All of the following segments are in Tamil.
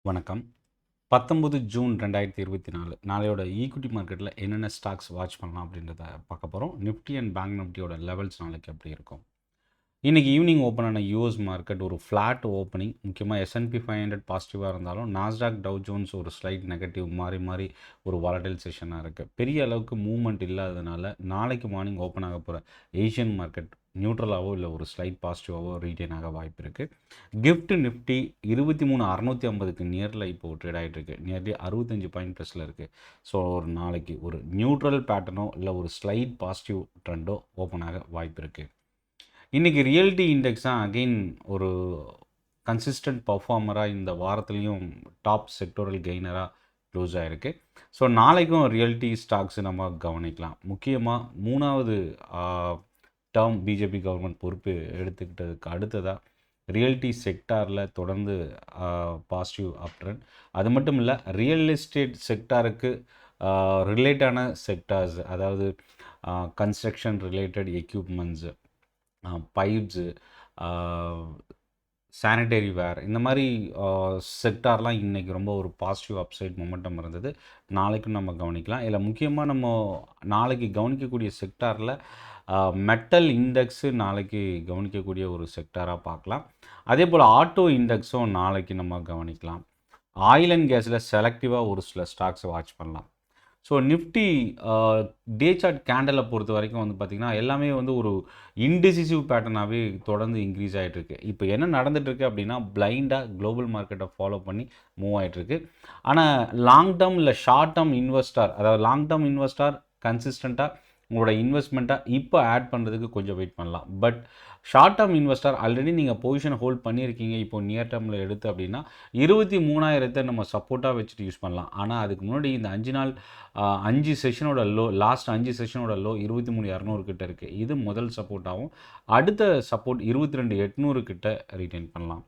வணக்கம். 19 ஜூன் 2024 நாளையோட ஈக்விட்டி மார்க்கெட்டில் என்னென்ன ஸ்டாக்ஸ் வாட்ச் பண்ணலாம் அப்படின்றத பார்க்க போகிறோம். நிஃப்டி அண்ட் பேங்க் நிஃப்டியோட லெவல்ஸ் நாளைக்கு எப்படி இருக்கும். இன்றைக்கி ஈவினிங் ஓப்பன் ஆன யூஎஸ் மார்க்கெட் ஒரு ஃப்ளாட் ஓப்பனிங். முக்கியமாக S&P 500 பாசிட்டிவாக இருந்தாலும் நாஸ்டாக் டவ் ஜோன்ஸ் ஒரு ஸ்லைட் நெகட்டிவ் மாறி ஒரு வாலடைல் செஷனாக இருக்குது. பெரிய அளவுக்கு மூவ்மெண்ட் இல்லாததுனால நாளைக்கு மார்னிங் ஓப்பன் ஆக போகிற ஏஷியன் மார்க்கெட் நியூட்ரலாகவோ இல்லை ஒரு ஸ்லைட் பாசிட்டிவாகவோ ரீட்டைன் ஆக வாய்ப்பு இருக்குது. கிஃப்ட் நிஃப்டி 23,650க்கு நியரில் இப்போது ட்ரேட் ஆகிட்டுருக்கு. நியர்லி 65 பாயிண்ட் ப்ளஸில் இருக்குது. ஸோ ஒரு நாளைக்கு ஒரு நியூட்ரல் பேட்டர்னோ இல்லை ஒரு ஸ்லைட் பாசிட்டிவ் ட்ரெண்டோ ஓப்பன் ஆக வாய்ப்பு இருக்குது. இன்றைக்கி ரியல்டி இண்டெக்ஸ் தான் அகெயின் ஒரு கன்சிஸ்டன்ட் பர்ஃபார்மராக இந்த வாரத்துலேயும் டாப் செக்டோரல் கெய்னராக க்ளோஸ் ஆகிருக்கு. ஸோ நாளைக்கும் ரியல்டி ஸ்டாக்ஸ் நம்ம கவனிக்கலாம். முக்கியமாக மூணாவது டேர்ம் பிஜேபி கவர்மெண்ட் பொறுப்பு எடுத்துக்கிட்டதுக்கு அடுத்ததாக ரியல்டி செக்டாரில் தொடர்ந்து பாசிட்டிவ் அப் ட்ரெண்ட். அது மட்டும் இல்லை, ரியல் எஸ்டேட் செக்டாருக்கு ரிலேட்டான செக்டார்ஸ், அதாவது construction related equipments, pipes, sanitary ware, இந்த மாதிரி செக்டார்லாம் இன்றைக்கி ரொம்ப ஒரு பாசிட்டிவ் அப்சைட் மொமெண்டம் இருந்தது. நாளைக்கும் நம்ம கவனிக்கலாம். இல்லை முக்கியமாக நம்ம நாளைக்கு கவனிக்கக்கூடிய செக்டாரில் மெட்டல் இண்டெக்ஸு நாளைக்கு கவனிக்கக்கூடிய ஒரு செக்டாராக பார்க்கலாம். அதே போல் ஆட்டோ இண்டெக்ஸும் நாளைக்கு நம்ம கவனிக்கலாம். ஆயில் அண்ட் கேஸில் செலக்டிவாக ஒரு சில ஸ்டாக்ஸை வாட்ச் பண்ணலாம். ஸோ நிஃப்டி டே சார்ட் கேண்டலை பொறுத்த வரைக்கும் வந்து பார்த்திங்கன்னா எல்லாமே வந்து ஒரு இன்டிசிசிவ் பேட்டர்னாகவே தொடர்ந்து இன்க்ரீஸ் ஆகிட்டுருக்கு. இப்போ என்ன நடந்துகிட்ருக்கு அப்படின்னா, பிளைண்டாக குளோபல் மார்க்கெட்டை ஃபாலோ பண்ணி மூவ் ஆகிட்டுருக்கு. ஆனால் லாங் டேர்ம் இல்லை ஷார்ட் டேர்ம் இன்வெஸ்டார், அதாவது லாங் டேர்ம் இன்வெஸ்டார் கன்சிஸ்டண்ட்டாக உங்களோட இன்வெஸ்ட்மெண்ட்டாக இப்போ ஆட் பண்ணுறதுக்கு கொஞ்சம் வெயிட் பண்ணலாம். But short term investor already நீங்கள் பொசிஷன் ஹோல்ட் பண்ணியிருக்கீங்க, இப்போ நியர் டேர்மில் எடுத்து அப்படின்னா 23,000 நம்ம சப்போர்ட்டாக வச்சுட்டு யூஸ் பண்ணலாம். ஆனால் அதுக்கு முன்னாடி இந்த 5 செஷனோட லோ, லாஸ்ட் 5 செஷனோட லோ 23,200 கிட்ட இருக்குது. இது முதல் சப்போர்ட்டாகவும், அடுத்த சப்போர்ட் 22,800 கிட்ட ரீட்டைன் பண்ணலாம்.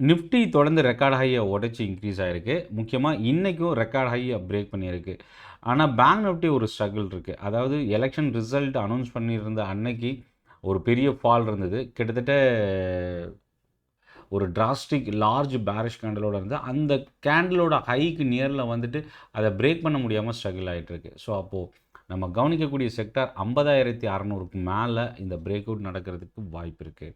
நிஃப்டி தொடர்ந்து ரெக்கார்ட் ஹையை உடச்சி இன்க்ரீஸ் ஆகிருக்கு. முக்கியமாக இன்றைக்கும் ரெக்கார்ட் ஹையை பிரேக் பண்ணியிருக்கு. ஆனால் பேங்க் நிஃப்டி ஒரு ஸ்ட்ரகிள் இருக்குது. அதாவது எலெக்ஷன் ரிசல்ட் அனௌன்ஸ் பண்ணியிருந்த அன்னைக்கு ஒரு பெரிய ஃபால் இருந்தது. கிட்டத்தட்ட ஒரு டிராஸ்டிக் லார்ஜ் பேரிஷ் கேண்டலோடு இருந்து அந்த கேண்டலோட ஹைக்கு நியரில் வந்துட்டு அதை பிரேக் பண்ண முடியாமல் ஸ்ட்ரகிள் ஆகிட்டுருக்கு. ஸோ அப்போது நம்ம கவனிக்கக்கூடிய செக்டார் 50,600க்கு மேலே இந்த பிரேக் அவுட் நடக்கிறதுக்கு வாய்ப்பு இருக்குது.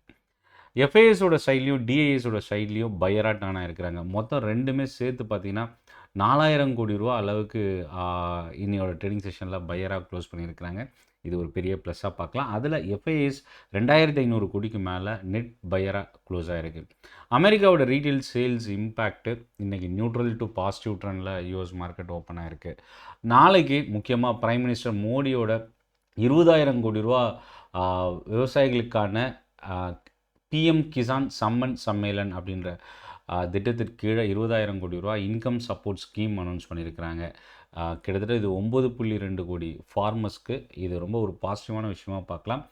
எஃப்ஐஎஸோட சைட்லேயும் டிஐஎஸோட சைட்லேயும் பையராக டானாக இருக்கிறாங்க. மொத்தம் ரெண்டுமே சேர்த்து பார்த்திங்கன்னா 4,000 கோடி ரூபா அளவுக்கு இன்னையோட ட்ரேடிங் செஷனில் பையராக க்ளோஸ் பண்ணியிருக்கிறாங்க. இது ஒரு பெரிய ப்ளஸ்ஸாக பார்க்கலாம். அதில் எஃப்ஐஎஸ் 2,500 கோடிக்கு மேலே நெட் பையராக க்ளோஸ் ஆகிருக்கு. அமெரிக்காவோட ரீட்டைல் சேல்ஸ் இம்பேக்ட்டு இன்றைக்கி நியூட்ரல் டு பாசிட்டிவ் ட்ரெண்டில் யூஎஸ் மார்க்கெட் ஓப்பன் ஆகிருக்கு. நாளைக்கு முக்கியமாக பிரைம் மினிஸ்டர் மோடியோட 20,000 கோடி ரூபா விவசாயிகளுக்கான பிஎம் கிசான் சம்மன் சம்மேளன் அப்படின்ற திட்டத்திற்கு கீழே 20,000 கோடி ரூபா இன்கம் சப்போர்ட் ஸ்கீம் அனௌன்ஸ் பண்ணியிருக்கிறாங்க. கிட்டத்தட்ட இது 9.2 கோடி ஃபார்மர்ஸ்க்கு இது ரொம்ப ஒரு பாசிட்டிவான விஷயமாக பார்க்கலாம்.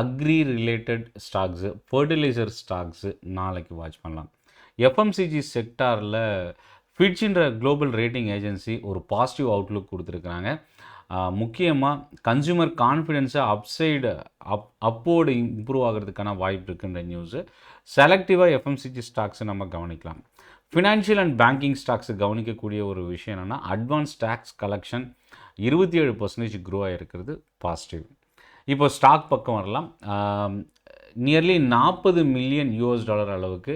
Agri related stocks, fertiliser stocks நாளைக்கு வாட்ச் பண்ணலாம். எஃப்எம்சிஜி செக்டாரில் ஃபிட்ச்ன்ற குளோபல் ரேட்டிங் ஏஜென்சி ஒரு பாசிட்டிவ் அவுட்லுக் கொடுத்துருக்குறாங்க. முக்கியமாக கன்சூமர் கான்ஃபிடென்ஸை அப்போர்டு இம்ப்ரூவ் ஆகிறதுக்கான வாய்ப்பு இருக்குன்ற நியூஸு. செலக்டிவாக எஃப்எம்சிஜி ஸ்டாக்ஸை நம்ம கவனிக்கலாம். ஃபினான்ஷியல் அண்ட் பேங்கிங் ஸ்டாக்ஸை கவனிக்கக்கூடிய ஒரு விஷயம் என்னென்னா, அட்வான்ஸ் டேக்ஸ் கலெக்ஷன் 27% க்ரோ ஆகிருக்கிறது பாசிட்டிவ். இப்போ ஸ்டாக் பக்கம் வரலாம். நியர்லி $40 மில்லியன் அளவுக்கு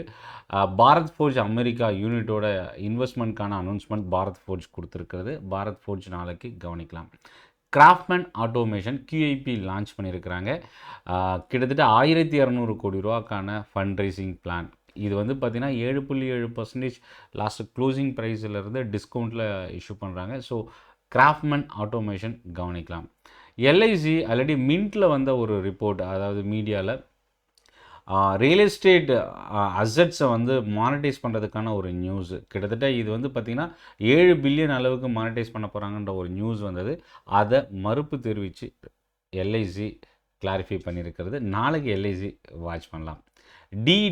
பாரத் ஃபோர்ஜ் அமெரிக்கா யூனிட்டோட இன்வெஸ்ட்மெண்ட்கான அனௌன்ஸ்மெண்ட் பாரத் ஃபோர்ஜ் கொடுத்துருக்கிறது. பாரத் ஃபோர்ஜ் நாளைக்கு கவனிக்கலாம். கிராஃப்ட்மேன் ஆட்டோமேஷன் QIP லான்ச் பண்ணியிருக்கிறாங்க. கிட்டத்தட்ட 1,200 கோடி ரூபாக்கான ஃபண்ட் ரைசிங் பிளான். இது வந்து பார்த்திங்கன்னா 7.7% லாஸ்ட் க்ளோசிங் ப்ரைஸிலிருந்து டிஸ்கவுண்ட்டில் இஷ்யூ பண்ணுறாங்க. ஸோ கிராஃப்ட்மேன் ஆட்டோமேஷன் கவனிக்கலாம். எல்ஐசி ஆல்ரெடி மின்ட்டில் வந்த ஒரு ரிப்போர்ட், அதாவது மீடியாவில் ரியல் எஸ்டேட் அசட்ஸை வந்து மானிட்டைஸ் பண்ணுறதுக்கான ஒரு நியூஸு. கிட்டத்தட்ட இது வந்து பார்த்திங்கன்னா 7 பில்லியன் அளவுக்கு மானிட்டைஸ் பண்ண போகிறாங்கன்ற ஒரு நியூஸ் வந்தது. அதை மறுப்பு தெரிவித்து எல்ஐசி கிளாரிஃபை பண்ணியிருக்கிறது. நாளைக்கு எல்ஐசி வாட்ச் பண்ணலாம்.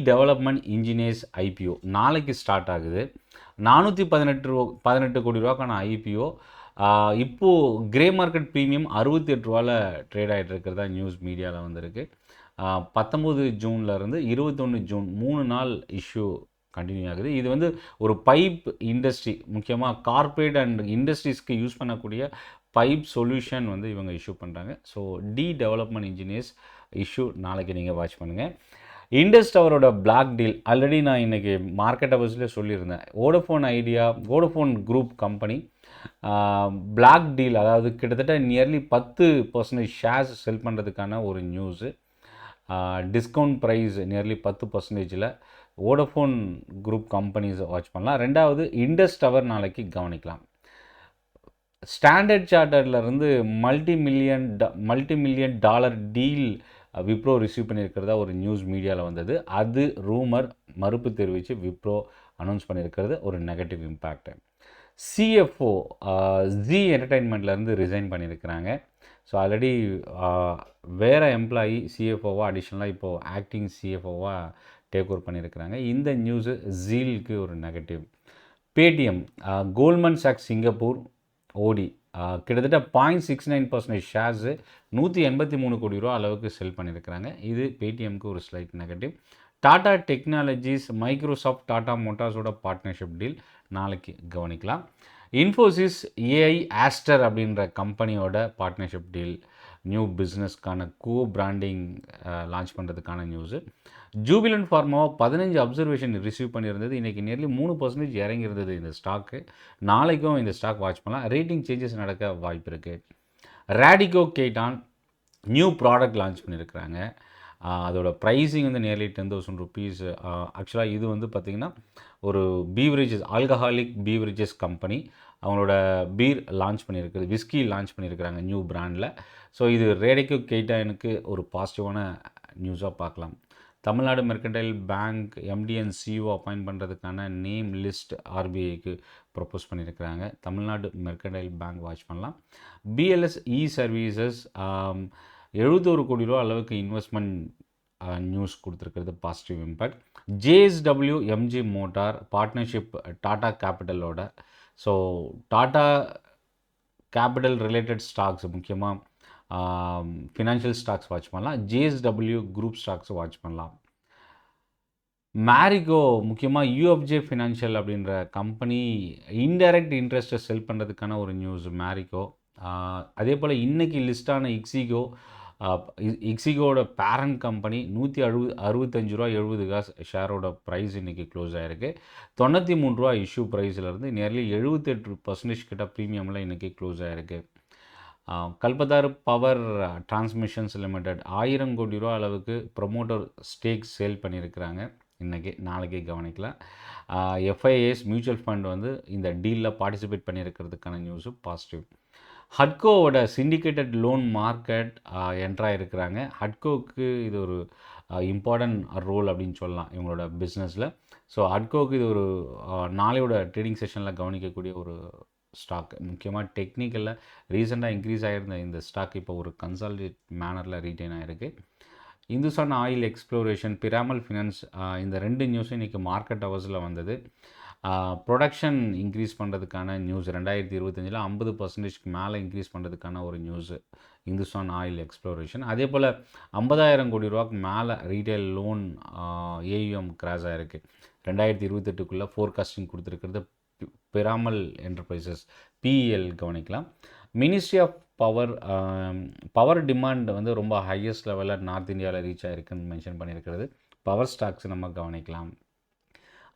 டெவலப்மெண்ட் இன்ஜினியர்ஸ் IPO நாளைக்கு ஸ்டார்ட் ஆகுது. 418 கோடி ரூபாக்கான IPO. இப்போது கிரே மார்க்கெட் ப்ரீமியம் 68 ரூபாவில் ட்ரேட் ஆகிட்டு இருக்கிறதா நியூஸ் மீடியாவில் வந்திருக்கு. 19 ஜூன்லேருந்து 21 ஜூன் 3 நாள் இஷ்யூ கண்டினியூ ஆகுது. இது வந்து ஒரு பைப் இண்டஸ்ட்ரி, முக்கியமாக கார்ப்பரேட் அண்ட் இண்டஸ்ட்ரீஸ்க்கு யூஸ் பண்ணக்கூடிய பைப் சொல்யூஷன் வந்து இவங்க இஷ்யூ பண்ணுறாங்க. ஸோ டெவலப்மெண்ட் இன்ஜினியர்ஸ் இஷ்யூ நாளைக்கு நீங்கள் வாட்ச் பண்ணுங்கள். இண்டஸ் டவரோட பிளாக் டீல் ஆல்ரெடி நான் இன்றைக்கி மார்க்கெட் ஹவர்ஸ்லேயே சொல்லியிருந்தேன். Vodafone group company block deal, அதாவது கிட்டத்தட்ட நியர்லி 10% ஷேர்ஸ் செல் பண்ணுறதுக்கான ஒரு news. Discount price nearly 10%. Vodafone group கம்பெனிஸை வாட்ச் பண்ணலாம். ரெண்டாவது இண்டஸ் டவர் நாளைக்கு கவனிக்கலாம். ஸ்டாண்டர்ட் சார்ட்டர்லேருந்து multi million dollar deal Wipro receive பண்ணியிருக்கிறதா ஒரு நியூஸ் மீடியாவில் வந்தது. அது ரூமர், மறுப்பு தெரிவித்து விப்ரோ அனௌன்ஸ் பண்ணியிருக்கிறது ஒரு நெகட்டிவ் இம்பேக்ட். சிஎஃப்ஓ ஜி என்டர்டைன்மெண்ட்லேருந்து ரிசைன் பண்ணியிருக்கிறாங்க. ஸோ ஆல்ரெடி வேறு எம்ப்ளாயி சிஎஃப்ஓவாக அடிஷ்னலாக இப்போது ஆக்டிங் சிஎஃப்ஓவாக டேக் ஓவர் பண்ணியிருக்கிறாங்க. இந்த நியூஸு ஜீலுக்கு ஒரு negative. Paytm Goldman socks Singapore ஓடி கிட்டத்தட்ட 0.69% ஷேர்ஸு 183 கோடி ரூபா அளவுக்கு செல் பண்ணியிருக்கிறாங்க. இது பேடிஎம்க்கு ஒரு slight negative. Tata technologies Microsoft Tata மோட்டார்ஸோட பார்ட்னர்ஷிப் டீல் நாளைக்கு கவனிக்கலாம். இன்ஃபோசிஸ் ஏஐ ஆஸ்டர் அப்படின்ற கம்பெனியோட பார்ட்னர்ஷிப் டீல், நியூ பிஸ்னஸ்க்கான பிராண்டிங் லான்ச் பண்ணுறதுக்கான நியூஸு. ஜூபிலண்ட் ஃபார்மாவை 15 அப்சர்வேஷன் ரிசீவ் பண்ணியிருந்தது. இன்றைக்கி நியர்லி 3% இறங்கியிருந்தது இந்த ஸ்டாக்கு. நாளைக்கும் இந்த ஸ்டாக் வாட்ச் பண்ணலாம். ரேட்டிங் சேஞ்சஸ் நடக்க வாய்ப்பு இருக்குது. Radico Khaitan new product launch பண்ணியிருக்கிறாங்க. அதோட ப்ரைஸிங் வந்து நியர்லி 10,000 ருபீஸ். ஆக்சுவலாக இது வந்து பார்த்திங்கன்னா ஒரு பீவரேஜஸ், ஆல்கஹாலிக் பீவரேஜஸ் கம்பெனி. அவங்களோட பீர் லான்ச் பண்ணியிருக்குது, விஸ்கி லான்ச் பண்ணியிருக்கிறாங்க நியூ பிராண்டில். ஸோ இது ரேடிகோ கெய்டானுக்கு ஒரு பாசிட்டிவான நியூஸாக பார்க்கலாம். Tamil Nadu mercantile bank MD and CEO appoint பண்ணுறதுக்கான நேம் லிஸ்ட் ஆர்பிஐக்கு ப்ரப்போஸ் பண்ணியிருக்கிறாங்க. தமிழ்நாடு மெர்கன்டைல் பேங்க் வாட்ச் பண்ணலாம். பிஎல்எஸ் இ சர்வீசஸ் 71 கோடி ரூபா அளவுக்கு இன்வெஸ்ட்மெண்ட் நியூஸ் கொடுத்துருக்கிறது positive impact. JSW MG motor partnership Tata கேபிட்டலோட. So Tata capital related stocks, முக்கியமாக ஃபினான்ஷியல் ஸ்டாக்ஸ் வாட்ச் பண்ணலாம். ஜேஎஸ்டபிள்யூ குரூப் ஸ்டாக்ஸ் வாட்ச் பண்ணலாம். மேரிகோ, முக்கியமாக யூஎஃப்ஜே ஃபினான்ஷியல் அப்படின்ற கம்பெனி இன்டைரக்ட் இன்ட்ரெஸ்ட்டை செல் பண்ணுறதுக்கான ஒரு நியூஸ் மேரிகோ. அதே போல் இன்றைக்கி லிஸ்டான இக்ஸிகோட பேரண்ட் கம்பெனி 165 ரூபா 70 காசு ஷேரோட ப்ரைஸ் இன்றைக்கி க்ளோஸ் ஆகிருக்கு. 93 ரூபா இஷ்யூ ப்ரைஸிலேருந்து நியர்லி 78% கிட்ட ப்ரீமியமில் இன்றைக்கி க்ளோஸ் ஆகிருக்கு. கல்பத்தார் பவர் டிரான்ஸ்மிஷன்ஸ் லிமிடெட் 1000 கோடி ரூபா அளவுக்கு ப்ரொமோட்டர் ஸ்டேக் சேல் பண்ணியிருக்கிறாங்க. நாளைக்கு கவனிக்கலாம். எஃப்ஐஏஎஸ் மியூச்சுவல் ஃபண்ட் வந்து இந்த டீலில் பார்ட்டிசிபேட் பண்ணியிருக்கிறதுக்கான நியூஸு பாசிட்டிவ். ஹட்கோவோட சிண்டிகேட்டட் லோன் மார்க்கெட் என்ட்ராக இருக்கிறாங்க. ஹட்கோவுக்கு இது ஒரு இம்பார்ட்டன்ட் ரோல் அப்படின்னு சொல்லலாம் இவங்களோட பிஸ்னஸில். ஸோ ஹட்கோவுக்கு இது ஒரு நாளையோட ட்ரேடிங் செஷனில் கவனிக்கக்கூடிய ஒரு ஸ்டாக். முக்கியமாக டெக்னிக்கலில் ரீசெண்டாக இன்க்ரீஸ் ஆகிருந்த இந்த ஸ்டாக் இப்போ ஒரு கன்சாலிடேட் மேனரில் ரீட்டைன் ஆகிருக்கு. இந்துஸ்தான் ஆயில் எக்ஸ்ப்ளோரேஷன், பிராமல் ஃபினான்ஸ், இந்த 2 நியூஸும் இன்றைக்கி மார்க்கெட் ஹவர்ஸில் வந்தது. ப்ரொடக்ஷன் இன்க்ரீஸ் பண்ணுறதுக்கான நியூஸ் 2025 50%க்கு மேலே இன்க்ரீஸ் பண்ணுறதுக்கான ஒரு நியூஸு இந்துஸ்தான் ஆயில் எக்ஸ்ப்ளோரேஷன். அதே போல் 50,000 கோடி ரூபாய்க்கு மேலே ரீட்டைல் லோன் ஏயுஎம் கிராஸ் ஆகிருக்கு. 2028க்குள்ளே ஃபோர்காஸ்டிங் கொடுத்துருக்கிறது பிராமல் என்டர்பிரைசஸ் பிஇஎல் கவனிக்கலாம். மினிஸ்ட்ரி ஆஃப் பவர் டிமாண்ட் வந்து ரொம்ப ஹையஸ்ட் லெவலில் நார்த் இந்தியாவில் ரீச் ஆகிருக்குன்னு மென்ஷன் பண்ணியிருக்கிறது. பவர் ஸ்டாக்ஸ் நம்ம கவனிக்கலாம்.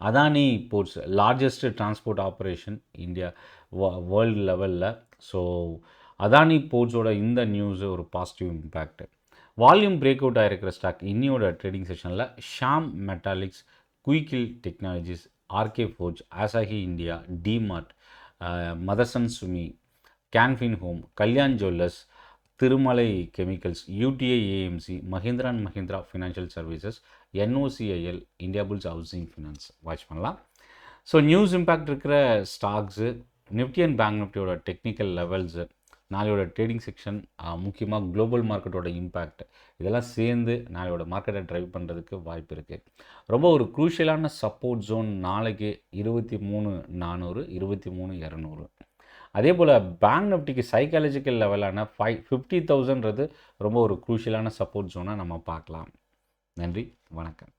Adani ports largest transport operation India world லெவலில். ஸோ அதானி போர்ட்ஸோட இந்த நியூஸு ஒரு positive impact. Volume break out ஆகிருக்கிற ஸ்டாக் இன்னியோட ட்ரேடிங் செஷனில் Shyam metallics, Quick Heal technologies, RK forge, Asahi India, DMart, Motherson Sumi, Canfin home, Kalyan jewellers, Tirumala chemicals, UTI AMC, Mahindra and Mahindra financial services, NOCIL, India bulls housing finance watch பண்ணலாம். ஸோ நியூஸ் இம்பேக்ட் இருக்கிற ஸ்டாக்ஸு, நிஃப்டி அண்ட் பேங்க் நிஃப்டியோட டெக்னிக்கல் லெவல்ஸு, நாளையோட ட்ரேடிங் செக்ஷன், முக்கியமாக குளோபல் மார்க்கெட்டோட இம்பேக்ட், இதெல்லாம் சேர்ந்து நாளையோட மார்க்கெட்டை ட்ரைவ் பண்ணுறதுக்கு வாய்ப்பு இருக்குது. ரொம்ப ஒரு குரூஷியலான சப்போர்ட் ஜோன் நாளைக்கு 23,400, 23,200. அதே போல் பேங்க் நிஃப்டிக்கு சைக்காலஜிக்கல் லெவலான 50,000ன்றது ரொம்ப ஒரு குரூஷியலான சப்போர்ட் ஜோனாக நம்ம பார்க்கலாம். நன்றி, வணக்கம்.